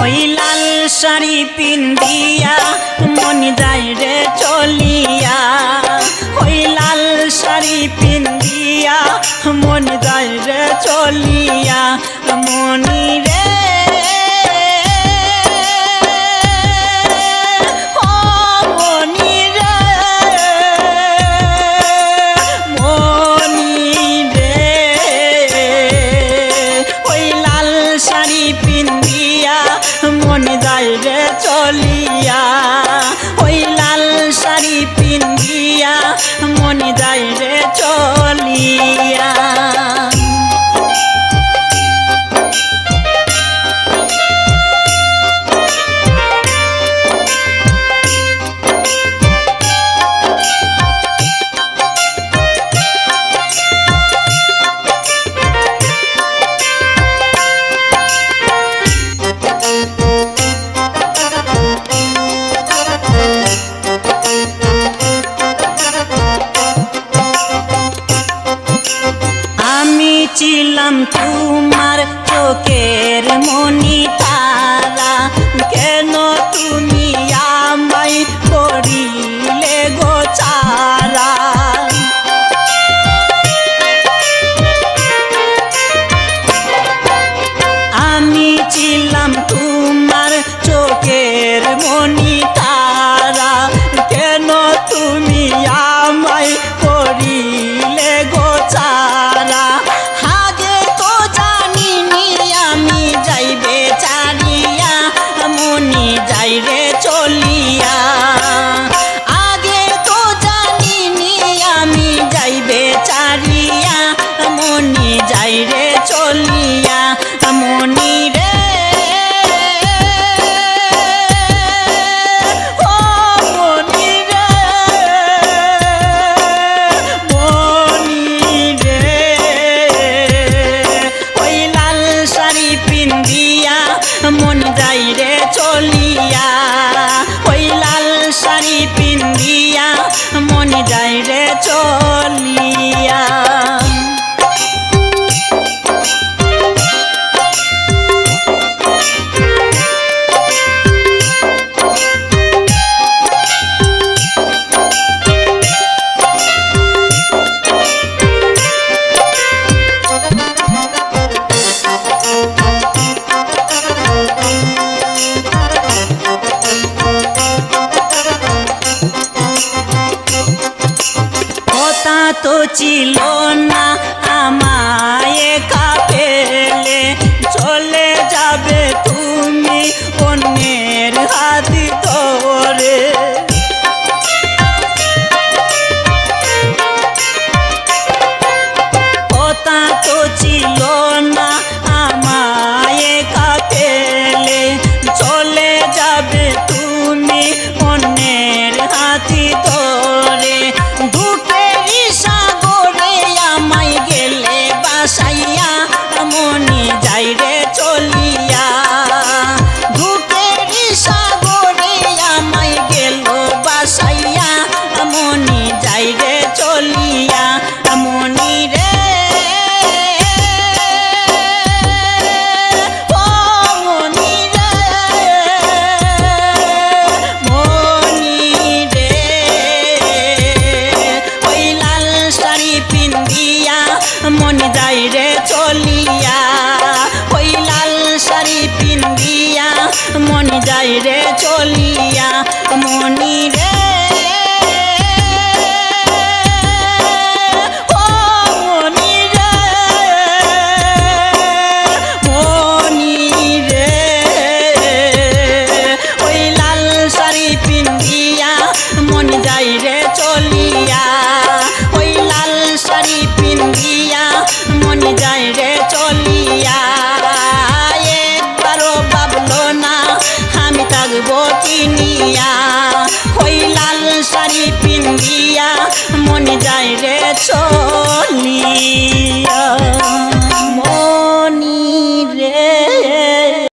ওই লাল শাড়ি পিন্দিয়া মন যায় রে চলিয়া, ওই লাল শাড়ি পিন্দিয়া মন যায় রে চলিয়া, মনি রে চলিয়া, ওই লাল শাড়ি পিন্দিয়া মন যায় রে চলিয়া। ছিলাম তোমার চোখের মনি তারা, কেন তুমি আমায় করিলে গো ছাড়া। আমি ছিলাম তোমার চোখের মনি তারা, কেন তুমি আমায় করিলে গো ছাড়া। যাইরে চলিয়া, আগে তো জানিনি আমি যাইবে চারিয়া, মনি যাইরে চলিয়া, মনি রে ও মনি রে, মনি রে, ওই লাল শাড়ি পিন্দিয়া মন যাইরে চলিয়া, ওই লাল শাড়ি পিন্দিয়া মন যাইরে চলিয়া। তো ছিল না আমায় একা ফেলে, চলে যাবে তুমি অন্যের হাত ধরে। কথা তো ছিল না আমায় একা ফেলে, চলে যাবে তুমি অন্যের হাত ধরে। সাইয়া মনি যাইরে চলিয়া, বুকের সাগরে আমায় গেল বাসাইয়া, মনি যাইরে চলিয়া, মনি রে ও মনি রে, মনি রে, ওই লাল শাড়ি পিন্দিয়া মন যাইরে চলিয়া, ওই লাল শাড়ি পিন্দিয়া মন যাইরে চলিয়া, মনি রে ও মনি রে, মনি রে, ওই লাল শাড়ি পিন্দিয়া মন যাইরে চলিয়া, ওই লাল শাড়ি পিন্দিয়া মন যাইরে চলিয়া। একবারও ভাবলো না আমি থাকবো কিনিয়া, ওই লাল শাড়ি পিন্দিয়া মন যাইরে চলিয়া।